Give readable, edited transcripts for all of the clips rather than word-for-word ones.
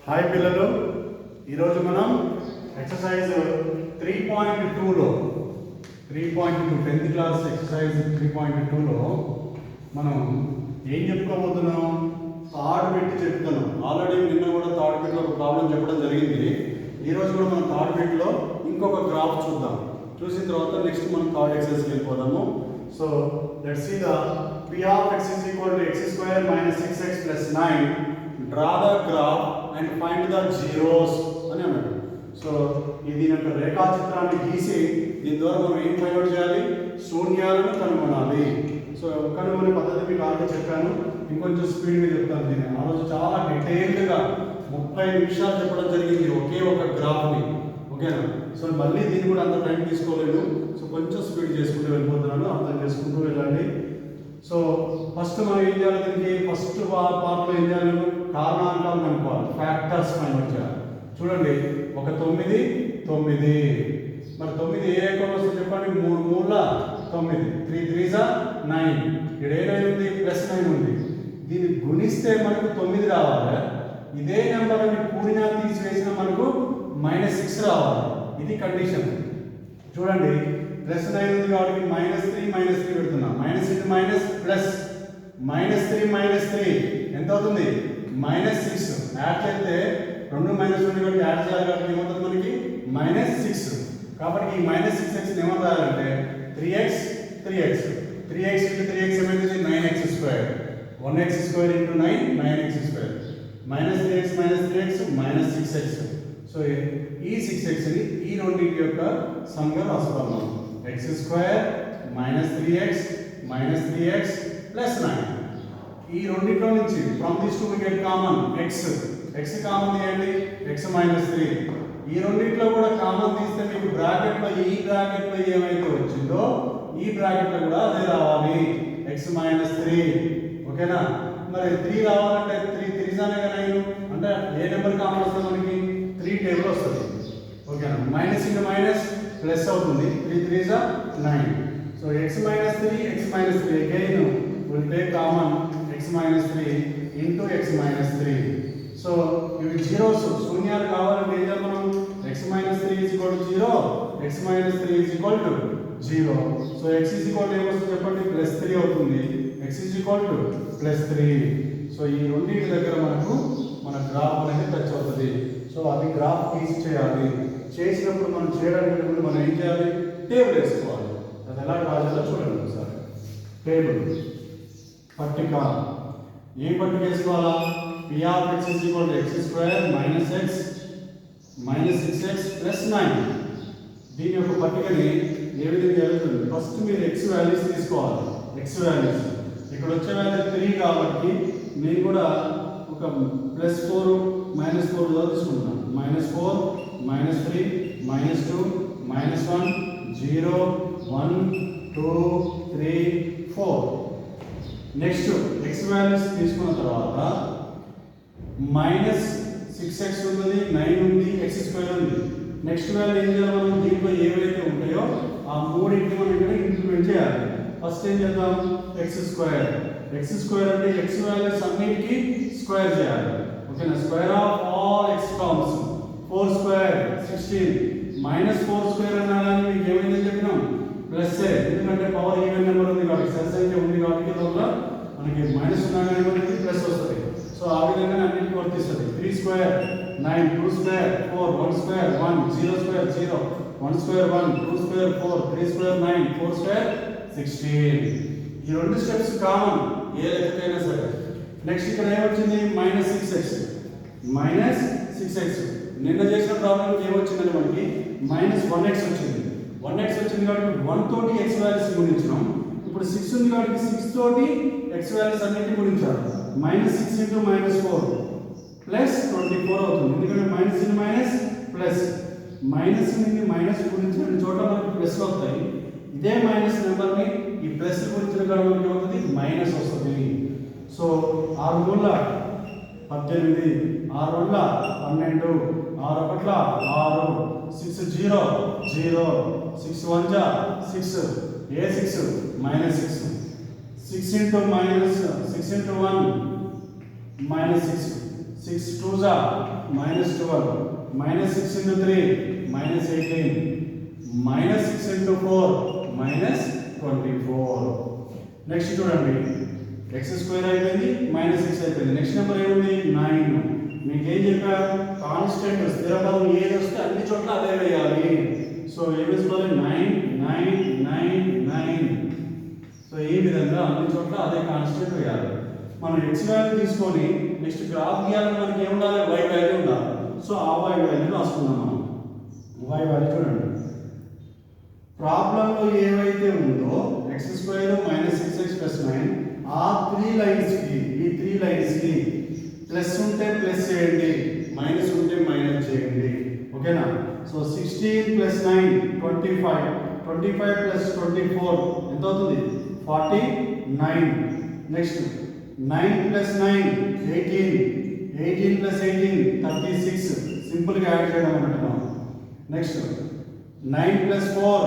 Hi పిల్లలు, ఈరోజు మనం ఎక్సర్సైజ్ 3.2లో 3.2 10th క్లాస్ ఎక్సర్సైజ్ 3.2లో మనం ఏం చెప్పుకోబోతున్నాం? థర్డ్ బిట్ చెప్తున్నాం. ఆల్రెడీ నిన్న కూడా థర్డ్ బిట్లో ఒక ప్రాబ్లం చెప్పడం జరిగింది. ఈరోజు కూడా మనం థర్డ్ బిట్లో ఇంకొక గ్రాఫ్ చూద్దాం. చూసిన తర్వాత నెక్స్ట్ మనం థర్డ్ ఎక్సర్సైజ్కి వెళ్ళిపోదాము. So let's see the p of x is equal to x square minus 6x plus 9. Draw the graph and find the zeros అని అన్నాడు. సో ఇది యొక్క రేఖాచిత్రాన్ని గీసి దీని ద్వారా మనం ఏం ఫైండ్ అవుట్ చేయాలి? శూన్యాలను కనుగొనాలి. సో కనుగొనే పద్ధతి మీకు ఆల్రెడీ చెప్పాను, ఇంకొంచెం స్పీడ్గా చెప్తాను. దీన్ని ఆ రోజు చాలా డీటెయిల్డ్గా 30 నిమిషాలు చెప్పడం జరిగింది ఒకే ఒక గ్రాఫ్ని. ఓకేనా? సో మళ్ళీ దీన్ని కూడా అంత టైం తీసుకోలేదు. సో కొంచెం స్పీడ్ చేసుకుంటూ వెళ్ళిపోతున్నాను, అర్థం చేసుకుంటూ వెళ్ళండి. సో ఫస్ట్ మనం ఏం చేయాలి? దీనికి ఫస్ట్ పార్ట్లో ఏం చేయాలి? కారణాంకాలు కనుక్కోవాలి, ఫ్యాక్టర్స్ ఫైండ్ అవుట్ చేయాలి. చూడండి, ఒక 9 9 మరి 9 ఏ రకంలో వస్తుంది చెప్పండి? 3 3ల 9, 3 3 9. ఇక్కడ ఏ 9 ఉంది? ప్లస్ 9 ఉంది. దీన్ని గుణిస్తే మనకు 9 రావాలి. ఇదే నెంబర్ అని కూడినా తీసివేసినా మనకు -6 రావాలి. ఇది కండిషన్. చూడండి, ప్లస్ 9 ఉంది కాబట్టి -3 పెడుతున్నా. మైనస్ ఇంటూ మైనస్ ప్లస్, -3 ఎంత అవుతుంది? -6. యాడ్ చేస్తే 2 మైనస్ ఉంది కాబట్టి యాడ్ చేయాలి కాబట్టి ఏమవుతుంది మనకి? -6. కాబట్టి ఈ -6x ఏమని రాయాలంటే 3x 3x 3x into 3x ఏమైంది? 9x². 1x² into 9 9x². -3x -6x. So ఈ 6xని ఈ రెండింటి యొక్క సంఖ్య రాసుకున్నాం. x² -3x -3x plus 9. ఈ రెండింటిలో నుంచి from this two we get common x common తీయండి, x -3. ఈ రెండింటిలో కూడా కామన్ తీస్తే మీకు బ్రాకెట్లో ఈ బ్రాకెట్లో ఏమైతే వచ్చిందో ఈ బ్రాకెట్లో కూడా అదే రావాలి, x -3. ఓకేనా? మరి 3 రావాలంటే 3 3 9 అంటే ఏ నెంబర్ కామన్ వస్తుంది మనకి? 3 టేబుల్ వస్తుంది. ఓకేనా? మైనస్ ఇంటూ మైనస్ ప్లస్ అవుతుంది. 3 3 9. So x -3 again will take common x -3 into x -3. So ఇవి జీరోస్, శూన్యాలు కావాలంటే ఏం చేయాలి మనం? x -3 is equal to 0, x -3 is equal to 0. So x is equal to ఏమొస్తుంది చెప్పండి? +3 అవుతుంది. x is equal to +3. So ఈ రెండింటి దగ్గర మనకు మన గ్రాఫ్ అనేది టచ్ అవుతుంది. సో అది గ్రాఫ్ తీసి చేయాలి. చేసినప్పుడు మనం చేయడానికి ముందు మనం ఏం చేయాలి? టేబుల్ వేసుకోవాలి. అది ఎలా రాజాలో చూడండి ఒకసారి. టేబుల్ పట్టిక. ఏం పట్టిక వేసుకోవాలా? p of x is equal to x² minus x minus 6x plus 9. దీని యొక్క పట్టికని ఏ విధంగా జరుగుతుంది? ఫస్ట్ మీరు x వాల్యూస్ తీసుకోవాలి. x వాల్యూస్ ఇక్కడ వచ్చే వాల్యూ 3 కాబట్టి నేను కూడా ఒక +4 -4 తీసుకుంటున్నాను. -4 -3 -2 -1 0 1 2 3 4. నెక్స్ట్ x వాల్యూస్ తీసుకున్న తర్వాత -6x ఉంది, 9 ఉంది, x² ఉంది. నెక్స్ట్ వాల్యూ ఏం చేయాలి మనం? దీంట్లో ఏవైతే ఉంటాయో ఆ మూడింటిని మనం ఇక్కడ ఇంప్లిమెంట్ చేయాలి. ఫస్ట్ ఏం చేద్దాం? x² అంటే x వాల్యూస్ అన్నిటికీ స్క్వేర్ చేయాలి. ఓకేనా? Square of all x terms 4² 16 -4² అన్నా కానీ మీకు ఏమైందని చెప్పినాం? ప్లస్. ఎందుకంటే పవర్ ఈవెన్ నెంబర్ ఉంది కాబట్టి, సరి సంఖ్య ఉంది కాబట్టి లోపల మనకి మైనస్ ఉన్నా కానీ మనకి ప్లస్ వస్తుంది. సో ఆ విధంగా అన్నింటికి వర్తిస్తుంది. 3² 9 2² 4 1² 1 0² 0 1² 1 2² 4 3² 9 4² 16. ఈ రెండు స్టెప్స్ కామన్ ఏ లెక్కకైనా సరే. నెక్స్ట్ ఇక్కడ ఏమొచ్చింది? -6x నిన్న చేసిన ప్రాబ్లంకి ఏమొచ్చిందంటే మనకి -1x వచ్చింది. 1x వచ్చింది కాబట్టి 1 తోటి x వాల్యూస్ గుణించినాం. ఇప్పుడు 6 ఉంది కాబట్టి 6 తోటి x వాల్యూస్ అన్నిటిని గుణించాలి. -6 into -4 ప్లస్ 24 అవుతుంది. ఎందుకంటే minus in minus plus, minus నుండి మైనస్ గురించిన చోట మనకి ప్లస్ అవుతాయి. ఇదే మైనస్ నెంబర్ని ఈ ప్లస్ గురించిన కాడ మనకి ఏమవుతుంది? మైనస్ వస్తుంది. సో 6 మూల 18, 6 రెండ్ల 12, 6 ఒకట్ల 6, 6 0 0, 6 1 6, ఏ 6 -6, 6 into 1 -6, 6 2s are -12, -6 into 3 -18, -6 into 4 -24. Next చూడండి x² అయిపోయింది -6 అయిపోయింది. నెక్స్ట్ నెంబర్ ఏముంది 9. మీకు ఏం చెప్పా కాన్స్టెంట్ స్థిరపదం ఏది వస్తే అన్ని చోట్ల అదే వేయాలి. సో ఏం వేసుకోవాలి 9 9 9 9. సో ఈ విధంగా అన్ని చోట్ల అదే కాన్స్టెంట్ వేయాలి. మనం x వాల్యూ తీసుకొని నెక్స్ట్ గ్రాఫ్ గీయాలని మనకి ఏం ఉండాలి y వాల్యూ ఉండాలి. సో ఆ y వాల్యూ రాసుకుందాం మనం. y వాల్యూ చూడండి ప్రాబ్లంలో ఏవైతే ఉందో x² -6x 9 ఆ 3 లైన్స్ కి ఈ 3 లైన్స్ కి ప్లస్ ఉంటే ప్లస్ చేయండి, మైనస్ ఉంటే మైనస్ చేయండి. ఓకేనా? సో 16 + 9 25, 25 + 24 ఎంత అవుతుంది 49. నెక్స్ట్ 9 + 9 18, 18 + 18 36. సింపుల్ గా యాడ్ చేయడం అన్నమాట. నెక్స్ట్ 9 + 4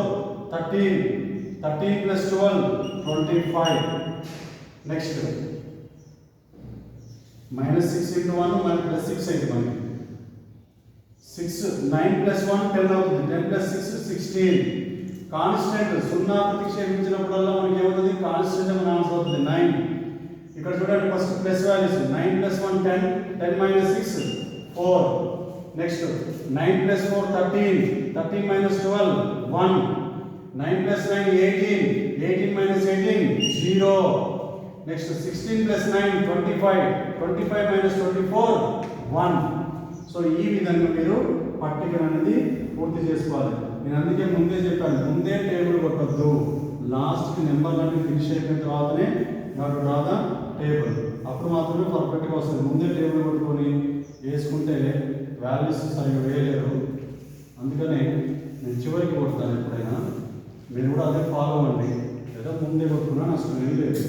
13, 13 + 12 25. నెక్స్ట్ -6 into 1 +6 అయితే మనకి 6 9 + 1 10 అవుతుంది. 10 + 6 16. కాన్స్టెంట్ సున్నా ప్రతిక్షేపించినప్పుడల్లా మనకి ఏమవుతుంది కాన్స్టెంట్ మన ఆన్సర్ అవుతుంది 9. ఇక్కడ చూడండి first plus values 9 + 1 10, 10 - 6 4. Next 9 + 4 13, 13 - 12 1. 9 + 9 18, 18 - 18 0. Next 16 + 9 25, 25 - 24 1. So ఈ విధంగా మీరు పట్టిక అనేది పూర్తి చేసుకోవాలి. నేను అందుకే ముందే చెప్పాను, ముందే టేబుల్ కొట్టద్దు, లాస్ట్కి నెంబర్లన్నీ ఫినిష్ అయిపోయిన తర్వాతనే నాకు రాదా టేబుల్, అప్పుడు మాత్రమే పర్ఫెక్ట్గా వస్తుంది. ముందే టేబుల్ కొట్టుకొని వేసుకుంటే వాల్యూస్ సరిగ్గా వేయలేరు. అందుకనే నేను చివరికి కొడతాను ఎప్పుడైనా. మీరు కూడా అదే ఫాలో అవ్వండి. ఏదో ముందే కొట్టుకున్నా నష్టం ఏం లేదు.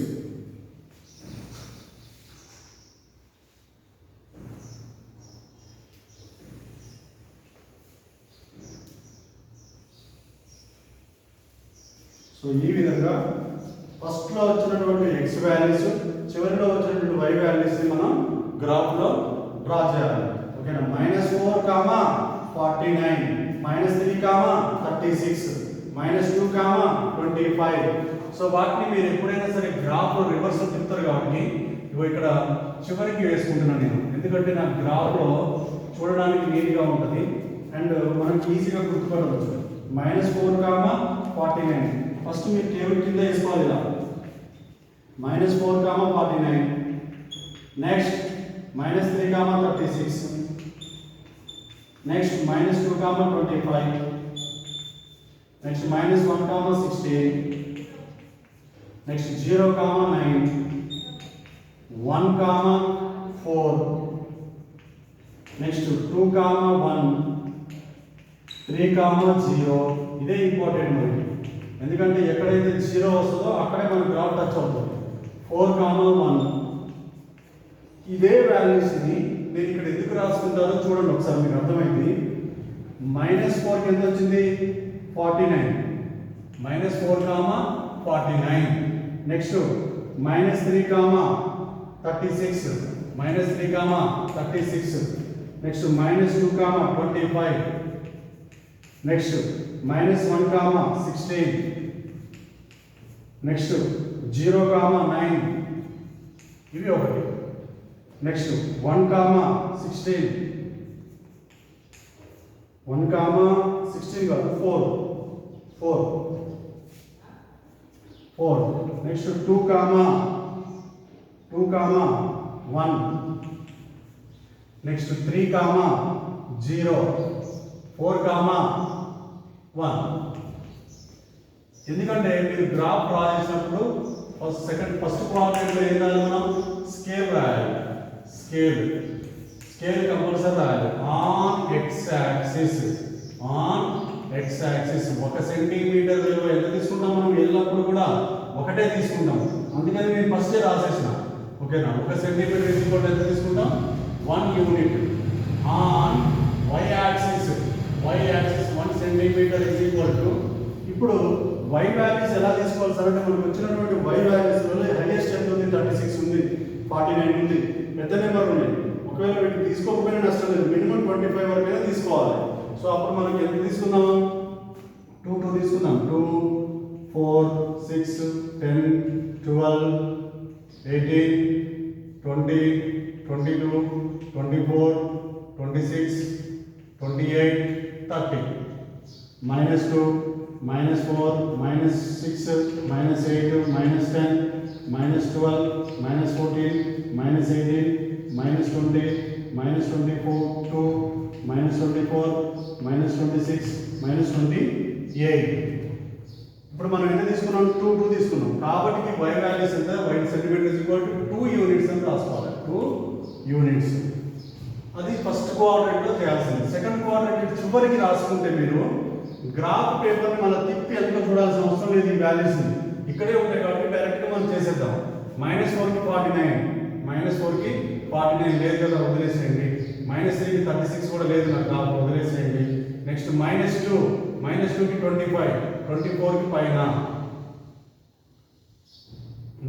సో ఈ విధంగా ఫస్ట్లో వచ్చినటువంటి x వాల్యూస్, చివరిలో వచ్చినటువంటి y వాల్యూస్ని మనం గ్రాఫ్లో డ్రా చేయాలి. ఓకేనా? -4, -49, -3, -36, -2, -25. సో వాటిని మీరు ఎప్పుడైనా సరే గ్రాఫ్లో రివర్స్లో తిప్పుతారు కాబట్టి ఇగో ఇక్కడ చివరికి వేసుకుంటున్నాను నేను, ఎందుకంటే నా గ్రాఫ్లో చూడడానికి నీట్గా ఉంటుంది అండ్ మనకి ఈజీగా గుర్తుపడవచ్చు. -4, -49 ఫస్ట్ మీరు టేబుల్ కింద వేసుకోవాలి ఇలా. -4, -49. Next -3, -36. Next -2, -25. Next -1, -16. Next 0, -9. 1, 4. Next 2, 1. 3, 0. ఇదే ఇంపార్టెంట్ మనకి, ఎందుకంటే ఎక్కడైతే 0 వస్తుందో అక్కడే మన గ్రాఫ్ టచ్ అవుతుంది. 4, 1. ఇదే వాల్యూస్ని నేను ఇక్కడ ఎందుకు రాసుకుంటారో చూడండి ఒకసారి, మీకు అర్థమైంది. -4 ఎంత వచ్చింది 49, -4, -49. నెక్స్ట్ -3, -36, -3, -36. నెక్స్ట్ -2, -25. నెక్స్ట్ -1, -16. నెక్స్ట్ 0, 9. ఇవి ఒకటి. నెక్స్ట్ 1, 16. 1, 16 కాదు 4. నెక్స్ట్ 2, 1. నెక్స్ట్ 3, 0. 4, 1. ఎందుకంటే మీరు గ్రాఫ్ డ్రా చేసినప్పుడు ఫస్ట్ క్వాడ్రంట్లో ఏం రాయాలి మనం స్కేల్ రాయాలి. స్కేల్ కంపల్సరీ రాయాలి. ఆన్ ఎక్స్ యాక్సిస్ 1 సెంటీమీటర్ విలువ ఎంత తీసుకుంటాం మనం ఎల్లప్పుడు కూడా ఒకటే తీసుకుంటాం. అందుకని నేను ఫస్టే రాసేసిన. ఓకేనా? 1 సెంటీమీటర్ ఎంత తీసుకుంటాం 1 unit. On y axis 1 centimetre ఇప్పుడు y వాల్యూస్ ఎలా తీసుకోవాలి సార్ అంటే మనకు వచ్చినటువంటి y వాల్యూస్ వల్ల హైయెస్ట్ ఎంత ఉంది 36 ఉంది, 49 ఉంది, పెద్ద నెంబర్ ఉన్నాయి. ఒకవేళ వీటిని తీసుకోకపోయినా నష్టం లేదు, మినిమం 25 వరకైనా తీసుకోవాలి. సో అప్పుడు మనకి ఎంత తీసుకుందాం, 2 తీసుకుందాం. 2 4 6 10 12 18 20 22 24 26 28 30 -2 -4 -6 -8 -10 -12 -14 -18 -20 -24 2 -24 -26 -28. ఇప్పుడు మనం ఎంత తీసుకున్నాం, 2 తీసుకున్నాం. కాబట్టి y వాల్యూస్ ఎంత, y సెంటీమీటర్ 2 యూనిట్స్ అని రాసుకోవాలి. 2 యూనిట్స్. అది ఫస్ట్ కోఆర్డినేట్ లో చేయాల్సింది. సెకండ్ కోఆర్డినేట్ చివరికి రాసుకుంటే మీరు గ్రాఫ్ పేపర్ని మళ్ళీ తిప్పి ఎంత చూడాల్సిన అవసరం లేదు. ఈ వాల్యూస్ ఇక్కడే ఉంటాయి కాబట్టి డైరెక్ట్గా మనం చేసేద్దాం. -4 కి 49, -4 కి 49 లేదు కదా, వదిలేసేయండి. -3 కి 36 కూడా లేదు నాకు, గ్రాఫ్ వదిలేసేయండి. నెక్స్ట్ -2 కి 25, 24 కి పైన.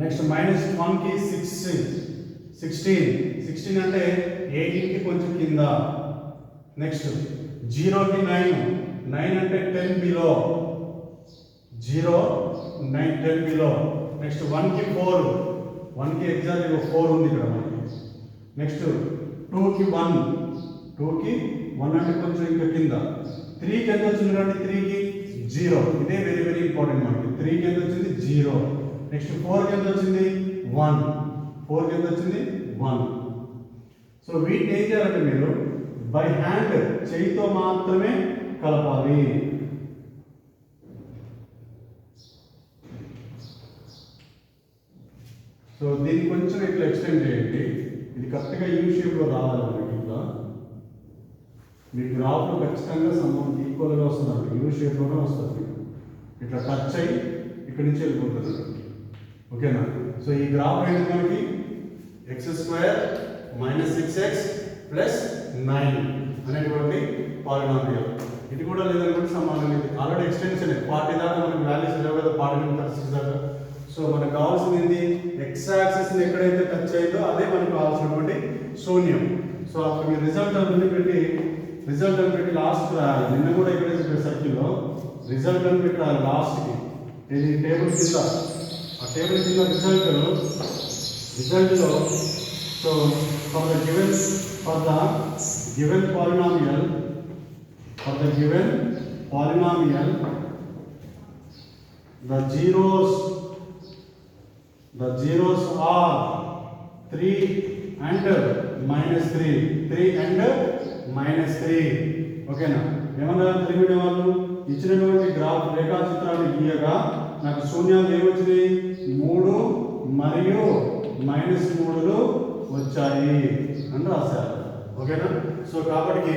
నెక్స్ట్ -1 కి 16 అంటే 18 కి కొంచెం కింద. నెక్స్ట్ 0 కి 9 అంటే 10 బిలో. 0 9 10 బిలో. నెక్స్ట్ 1 కి 4, 1 కి ఎగ్జాక్ట్లీ 4 ఉంది ఇక్కడ మనకి. నెక్స్ట్ 2 కి 1 అంటే కొంచెం ఇంకా కింద. 3 కి ఎంత వచ్చింది అంటే 3 కి 0. ఇదే వెరీ వెరీ ఇంపార్టెంట్ మనకి. 3 కి ఎంత వచ్చింది 0. నెక్స్ట్ 4 కి ఎంత వచ్చింది 1. 4 కి ఎంత వచ్చింది 1. సో వీటిని ఏం చేయాలంటే మీరు బై హ్యాండ్, చేయితో మాత్రమే కలపాలి. సో దీన్ని కొంచెం ఇట్లా ఎక్స్టెండ్ చేయండి. ఇది కరెక్ట్గా యూ షేప్లో రావాలి మనకి. ఇట్లా మీ గ్రాఫ్లో ఖచ్చితంగా సంబంధం ఈక్వల్గా వస్తుంది, యూ షేప్లోనే వస్తుంది. ఇట్లా టచ్ అయ్యి ఇక్కడి నుంచి వెళ్ళిపోతుంది. ఓకేనా? సో ఈ గ్రాఫ్ ఏంటి మనకి, x² -6x + 9 అనేటువంటి పాలినామియల్. ఇది కూడా లేదనుకుంటే సమానం. ఇది ఆల్రెడీ ఎక్స్టెన్షన్ 40 దాకా మనకి వాల్యూస్ లేవు కదా, 40 నుంచి 36 దాకా. సో మనకు కావాల్సింది ఏంటి, ఎక్స్ యాక్సిస్ని ఎక్కడైతే టచ్ అయిందో అదే మనకు కావాల్సినటువంటి శూన్యం. సో అప్పుడు మీరు రిజల్ట్ అని పెట్టి లాస్ట్ రాయాలి. నిన్న కూడా ఇక్కడ చెప్పే సర్కిల్లో రిజల్ట్ అని పెట్టి రాయాలి లాస్ట్కి. ఇది టేబుల్ కింద, ఆ టేబుల్ కింద రిజల్ట్లో so for the given polynomial the zeros are 3 and -3. ఓకేనా? ఏమన్నా తెలియని వాళ్ళు ఇచ్చినటువంటి గ్రాఫ్ రేఖాచిత్రాన్ని గీయగా నాకు శూన్యాలు ఏమొచ్చినాయి, 3 మరియు -3లు వచ్చాయి అని రాశారు. ఓకేనా? సో కాబట్టి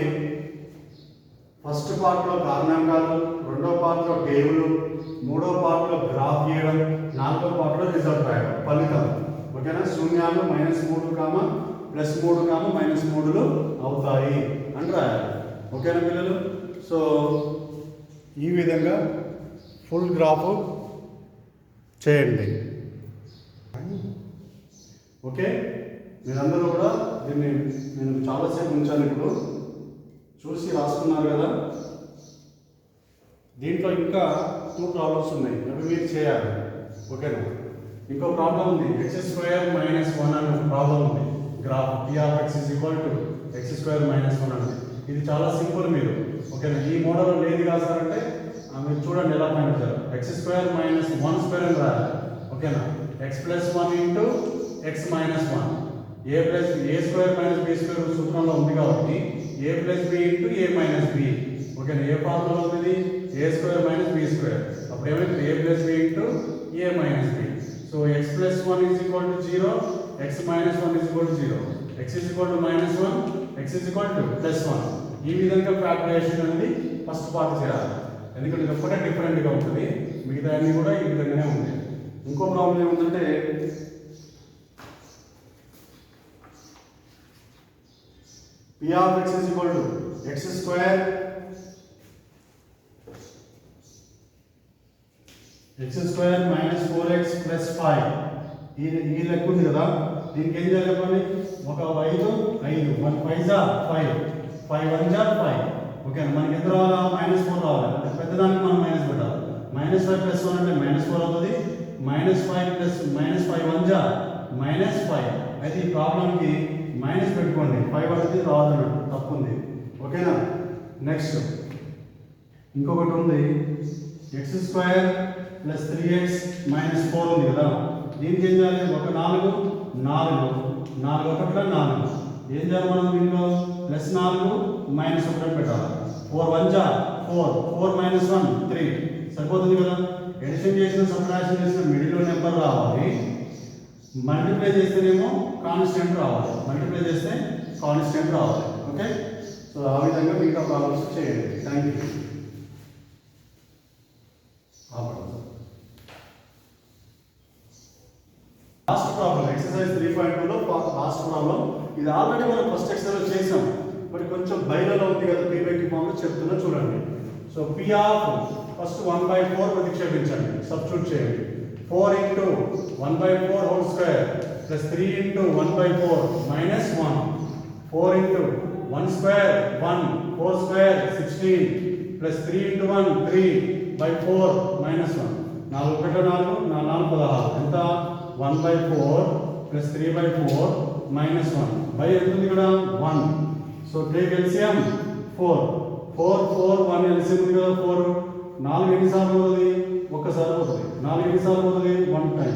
ఫస్ట్ పార్ట్లో కారణాంకాలు, రెండో పార్ట్లో టేబుల్, మూడో పార్ట్లో గ్రాఫ్ గీయడం, నాలుగో పార్ట్లో రిజల్ట్ రాయడం, ఫలితం. ఓకేనా? శూన్యాలు -3, +3, -3లు అవుతాయి అని రాయాలి. ఓకేనా పిల్లలు? సో ఈ విధంగా ఫుల్ గ్రాఫ్ చేయండి. ఓకే, మీరందరూ కూడా దీన్ని నేను చాలాసేపు ఉంచాను, ఇప్పుడు చూసి రాసుకున్నారు కదా. దీంట్లో ఇంకా 2 ప్రాబ్లమ్స్ ఉన్నాయి, అవి మీరు చేయాలి. ఓకేనా? ఇంకో ప్రాబ్లం ఉంది, x² - 1 అనే ఒక ప్రాబ్లం ఉంది. గ్రాఫ్ p(x) = x² - 1 అనేది. ఇది చాలా సింపుల్. మీరు ఓకేనా, ఈ మోడల్ లేదు కాసారంటే మీరు చూడండి ఎలా ఫైండ్ చేయాలి. x² - 1² అని రాయాలి. ఓకేనా? x + 1 × x - 1 a² - b² సూత్రంలో ఉంది కాబట్టి a + b × a - b. ఓకేనా? ఏ ఫార్ములా ఉంది, a² - b². అప్పుడు ఏమైంది, a + b × a - b. So x + 1 = 0, x - 1 = 0, x = -1, x +1. ఈ విధంగా ఫ్యాక్టరైజేషన్ అనేది ఫస్ట్ పార్ట్ చేయాలి. ఎందుకంటే ఇది ఒక్కటే డిఫరెంట్గా ఉంటుంది, మిగతా అన్నీ కూడా ఈ విధంగానే ఉంది. ఇంకో ప్రాబ్లం ఏముందంటే p(x) = x² - 4x + 5. ఈ లెక్క ఉంది కదా, దీనికి ఏం చేయాలి చెప్పండి, ఒక 5 5 1 5 జా 5 5 1 జా 5. ఓకే, మనకి ఎంత రావాలా, -4 రావాలి. అంటే పెద్దదానికి మనం మైనస్ పెట్టాలి. -5 + 1 అంటే -4 అవుతుంది. -5 + -5 1 జా -5. అయితే ఈ ప్రాబ్లంకి మైనస్ పెట్టుకోండి, 5 అనేది రాదు అన్నట్టు, తప్పు ఉంది. ఓకేనా. నెక్స్ట్ ఇంకొకటి ఉంది, x² + 3x - 4 ఉంది కదా, దీనికి ఏం చేయాలి, ఒక 4 4 4 ఒకట్ల 4. ఏం చేయాలి మనం దీనిలో, +4 -1 పెట్టాలి. 4 1 జా 4 4 - 1 3 సరిపోతుంది కదా. ఎడిషన్ చేసిన సబ్ట్రాక్షన్ చేసిన మిడిల్లో నెంబర్ రావాలి, మల్టిప్లై చేస్తేనేమో కాన్స్టెంట్ రావాలి, మల్టిప్లై చేస్తే కాన్స్టెంట్ రావాలి. ఓకే, సో ఆ విధంగా మిగతా ప్రాబ్లమ్స్ చేయండి. Thank you. Last problem exercise 3.2లో లాస్ట్ ప్రాబ్లం. ఇది ఆల్రెడీ మనం ఫస్ట్ ఎక్సర్సైజ్ చేసాం, మరి కొంచెం బయలులో ఉంది కదా, p/q ఫామ్లో చెప్తున్నా చూడండి. సో p ఆఫ్ ఫస్ట్ 1/4 ప్రతిక్షేపించండి, సబ్స్టిట్యూట్ చేయండి. 4 × 1/4 whole square plus 3 × 1/4 -1. 4 × 1 square 1 4 square 16 plus 3 × 1 3/4 -1. 4 1 4 4 16 ఎంత, 1/4 ప్లస్ 3/4 -1 బై ఎంత ఉంది ఇక్కడ 1. సో టేక్ ఎల్సిఎం 4 4 4 1 ఎల్సిఎం ఉంది కదా 4. 4 ఎన్నిసార్లు పోతుంది, ఒక్కసారి పోతుంది. 4 ఎన్నిసార్లు పోతుంది, 1 time.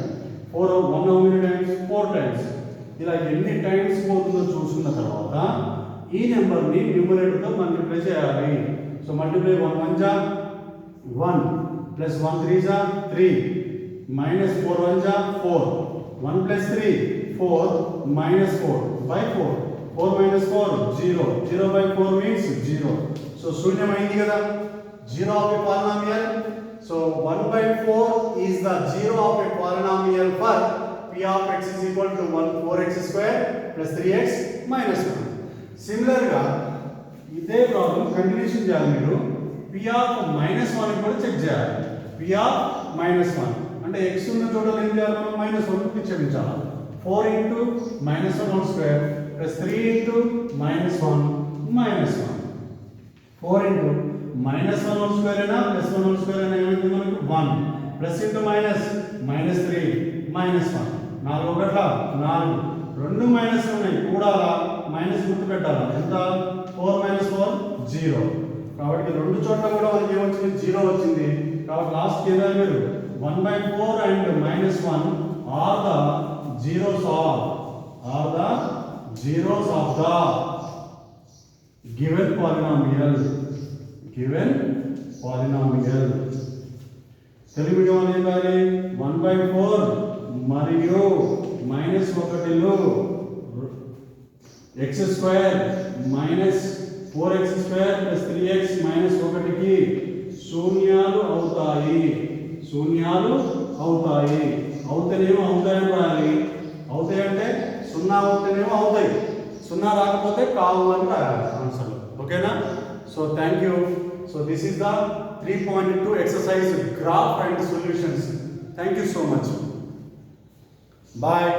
4 1 how many times, 4 times. ఇలా ఎన్ని టైమ్స్ పోతుందో చూసుకున్న తర్వాత ఈ నెంబర్ని న్యూమరేటర్తో మల్టిప్లై చేయాలి. సో మల్టిప్లై 1 1 జా 1 ప్లస్ 1 3 జా 3 -4 1 జా 4 1 + 3 4 -4 by 4 4 - 4 0 0/4 means 0. సో శూన్యమైంది కదా, 0 of a polynomial. So 1/4 is the 0 of a polynomial for p of x is equal to 4x² plus 3x minus 1. సిమిలర్గా ఇదే ప్రాబ్లం కంటిన్యూషన్ చేయాలి మీరు. p of -1 కూడా చెక్ చేయాలి. p of -1 అంటే x ఉన్న చోట ఏం చేయాలి, మనం -1 ప్రతిక్షేపించాలి. 4 × -1 whole square plus 3 × -1 -1. 4 × -1 whole square అయినా +1 హోల్ స్క్వేర్ అయినా ఏమైంది మనకు 1 ప్లస్ × మైనస్ -3 -1. 4 ఒకట్ల 4 రెండు మైనస్ ఉన్నాయి కూడా మైనస్ గుర్తు పెట్టాలి. ఎంత, 4 - 4 0. కాబట్టి రెండు చోట్ల కూడా మనకి ఏమొచ్చింది, 0 వచ్చింది. కాబట్టి లాస్ట్ ఏదైనా మీరు 1/4 and -1 are the zeros of the given polynomial. Telugu medium అనేది 1/4 మరియు -1లు x² -4x² + 3x - 1కి శూన్యాలు అవుతాయి. అవుతేనేమో అవుతాయని రాయాలి. అవుతాయి అంటే 0 అవుతేనేమో అవుతాయి, 0 రాకపోతే కావు అని రాయాలి ఆన్సర్లో. ఓకేనా. So thank you. So this is the 3.2 exercise graph and solutions. Thank you so much. Bye.